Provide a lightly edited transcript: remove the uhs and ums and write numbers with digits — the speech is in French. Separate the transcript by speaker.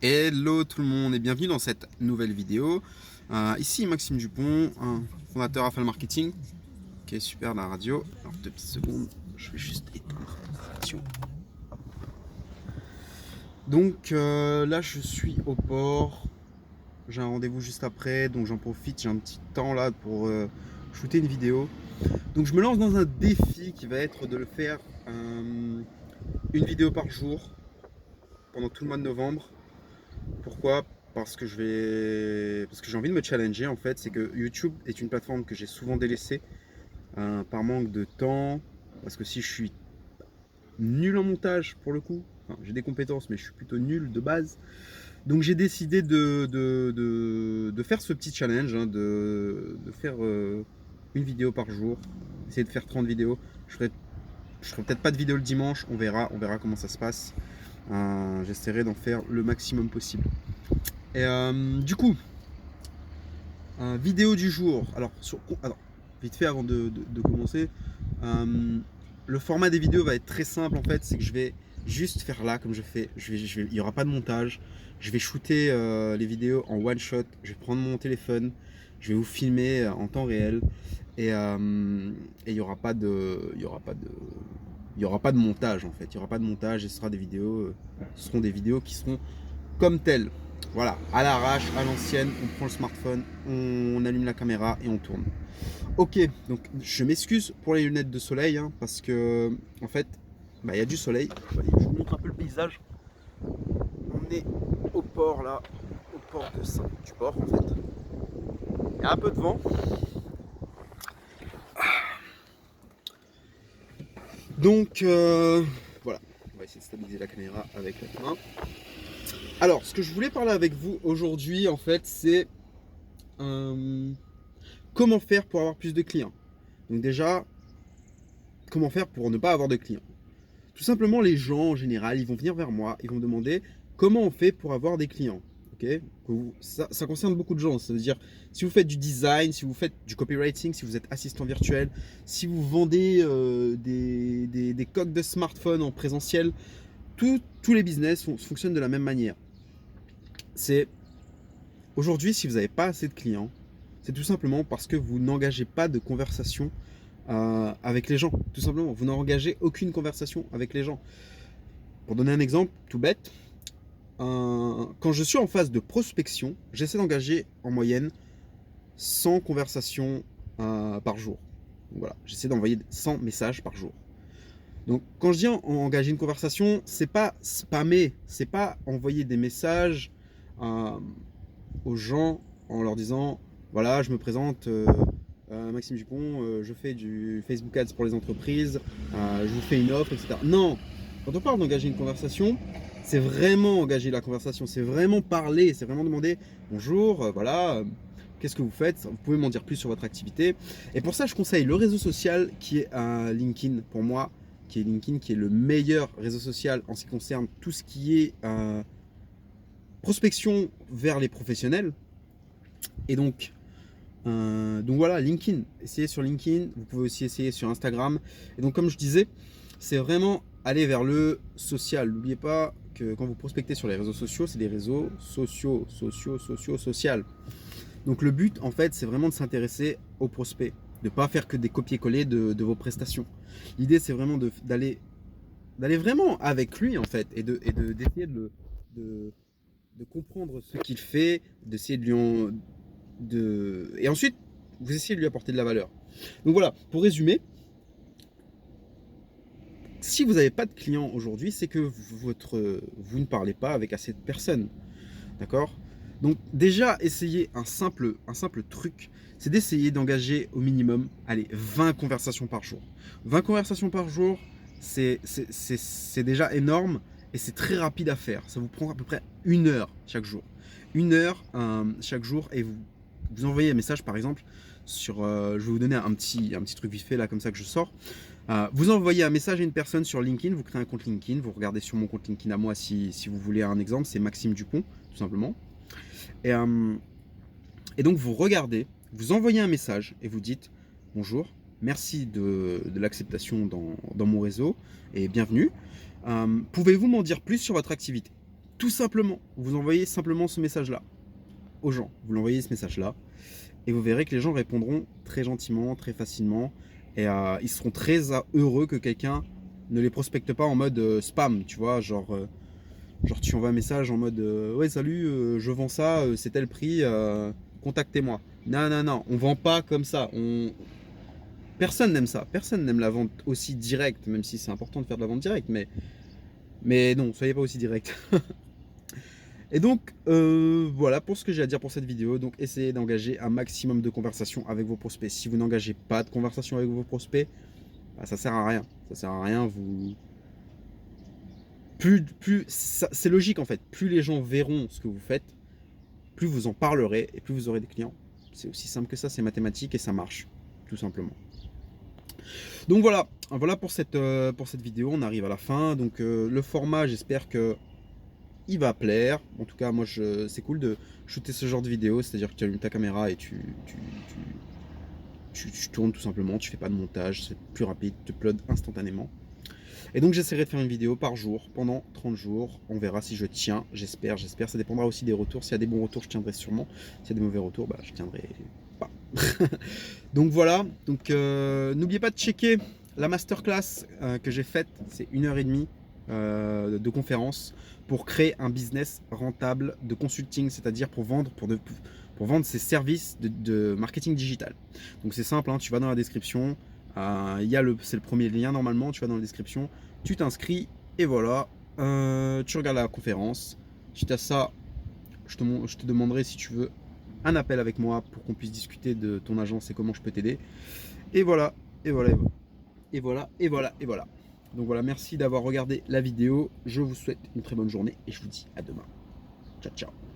Speaker 1: Hello tout le monde et bienvenue dans cette nouvelle vidéo. Ici Maxime Dupont, fondateur Affle Marketing, qui est super dans la radio. Alors 2 petites secondes, je vais juste éteindre la radio. Donc là je suis au port, j'ai un rendez-vous juste après, donc j'en profite, j'ai un petit temps là pour shooter une vidéo. Donc je me lance dans un défi qui va être de le faire une vidéo par jour pendant tout le mois de novembre. Pourquoi? Parce que j'ai envie de me challenger en fait. C'est que YouTube est une plateforme que j'ai souvent délaissée par manque de temps. Parce que si je suis nul en montage pour le coup, enfin, j'ai des compétences mais je suis plutôt nul de base. Donc j'ai décidé de faire ce petit challenge, de faire une vidéo par jour. Essayer de faire 30 vidéos. Je ferai peut-être pas de vidéo le dimanche, on verra comment ça se passe. J'essaierai d'en faire le maximum possible. Et du coup, vidéo du jour. Alors, vite fait avant de commencer, le format des vidéos va être très simple en fait. C'est que je vais juste faire là comme je fais. Il n'y aura pas de montage. Je vais shooter les vidéos en one shot. Je vais prendre mon téléphone. Je vais vous filmer en temps réel. Et il n'y aura pas de, il y aura pas de montage en fait. Il n'y aura pas de montage. Et ce seront des vidéos qui seront comme telles. Voilà, à l'arrache, à l'ancienne, on prend le smartphone, on allume la caméra et on tourne. Ok, donc je m'excuse pour les lunettes de soleil, parce que en fait, il y a du soleil. Je vous montre un peu le paysage. On est au port là, au port du port en fait. Il y a un peu de vent. Donc voilà, on va essayer de stabiliser la caméra avec la main. Alors, ce que je voulais parler avec vous aujourd'hui, en fait, c'est comment faire pour avoir plus de clients. Donc déjà, comment faire pour ne pas avoir de clients? Tout simplement, les gens en général, ils vont venir vers moi, ils vont me demander comment on fait pour avoir des clients. Okay, ça concerne beaucoup de gens. Ça veut dire, si vous faites du design, si vous faites du copywriting, si vous êtes assistant virtuel, si vous vendez des coques de smartphone en présentiel, tous les business fonctionnent de la même manière. C'est aujourd'hui, si vous n'avez pas assez de clients, c'est tout simplement parce que vous n'engagez pas de conversation avec les gens. Tout simplement, vous n'engagez aucune conversation avec les gens. Pour donner un exemple tout bête, quand je suis en phase de prospection, j'essaie d'engager en moyenne 100 conversations par jour. Donc voilà, j'essaie d'envoyer 100 messages par jour. Donc quand je dis engager une conversation, c'est pas spammer, c'est pas envoyer des messages aux gens en leur disant voilà, je me présente, Maxime Dupont, je fais du Facebook Ads pour les entreprises, je vous fais une offre, etc. Non, quand on parle d'engager une conversation, c'est vraiment engager la conversation, c'est vraiment parler, c'est vraiment demander bonjour, voilà, qu'est-ce que vous faites, vous pouvez m'en dire plus sur votre activité. Et pour ça, je conseille le réseau social qui est LinkedIn pour moi, qui est le meilleur réseau social en ce qui concerne tout ce qui est prospection vers les professionnels. Et donc voilà, LinkedIn. Essayez sur LinkedIn. Vous pouvez aussi essayer sur Instagram. Et donc, comme je disais, c'est vraiment aller vers le social. N'oubliez pas que quand vous prospectez sur les réseaux sociaux, c'est des réseaux sociaux. Donc, le but, en fait, c'est vraiment de s'intéresser aux prospects. De ne pas faire que des copier-coller de vos prestations. L'idée, c'est vraiment d'aller vraiment avec lui, en fait, et d'essayer de comprendre ce qu'il fait, d'essayer de lui et ensuite vous essayez de lui apporter de la valeur. Donc voilà, pour résumer, si vous n'avez pas de clients aujourd'hui, c'est que vous ne parlez pas avec assez de personnes. D'accord? Donc déjà, essayez un simple truc, c'est d'essayer d'engager au minimum, allez, 20 conversations par jour. 20 conversations par jour, c'est déjà énorme et c'est très rapide à faire. Ça vous prend à peu près 1 heure chaque jour. 1 heure chaque jour et vous envoyez un message par exemple sur, je vais vous donner un petit truc vite fait là comme ça que je sors. Vous envoyez un message à une personne sur LinkedIn, vous créez un compte LinkedIn, vous regardez sur mon compte LinkedIn à moi si vous voulez un exemple, c'est Maxime Dupont tout simplement. Et donc vous regardez, vous envoyez un message et vous dites bonjour, merci de l'acceptation dans mon réseau et bienvenue. Pouvez-vous m'en dire plus sur votre activité? Tout simplement, vous envoyez simplement ce message-là aux gens. Vous l'envoyez ce message-là et vous verrez que les gens répondront très gentiment, très facilement et ils seront très heureux que quelqu'un ne les prospecte pas en mode spam, tu vois, genre tu envoies un message en mode ouais salut, je vends ça, c'est tel prix, contactez-moi. Non, non, non, on vend pas comme ça. Personne n'aime ça. Personne n'aime la vente aussi directe, même si c'est important de faire de la vente directe, mais non, soyez pas aussi direct. Et donc, voilà pour ce que j'ai à dire pour cette vidéo. Donc, essayez d'engager un maximum de conversations avec vos prospects. Si vous n'engagez pas de conversation avec vos prospects, bah, ça sert à rien. Ça sert à rien. C'est logique en fait. Plus les gens verront ce que vous faites, plus vous en parlerez et plus vous aurez des clients. C'est aussi simple que ça. C'est mathématique et ça marche, tout simplement. Donc voilà pour cette vidéo. On arrive à la fin. Donc le format, j'espère que il va plaire. En tout cas, moi, c'est cool de shooter ce genre de vidéo, c'est-à-dire que tu allumes ta caméra et tu tournes tout simplement, tu fais pas de montage, c'est plus rapide, tu uploads instantanément. Et donc, j'essaierai de faire une vidéo par jour pendant 30 jours. On verra si je tiens, j'espère. Ça dépendra aussi des retours. S'il y a des bons retours, je tiendrai sûrement. S'il y a des mauvais retours, bah, je tiendrai pas. Donc voilà. Donc, n'oubliez pas de checker la masterclass que j'ai faite. C'est 1h30 de conférence pour créer un business rentable de consulting, c'est-à-dire pour vendre ses services de marketing digital. Donc c'est simple, hein, tu vas dans la description, c'est le premier lien normalement, tu vas dans la description, tu t'inscris et voilà, tu regardes la conférence. Suite à ça, je te demanderai si tu veux un appel avec moi pour qu'on puisse discuter de ton agence et comment je peux t'aider. Et voilà, et voilà, et voilà, et voilà, et voilà. Donc voilà, merci d'avoir regardé la vidéo. Je vous souhaite une très bonne journée et je vous dis à demain. Ciao, ciao.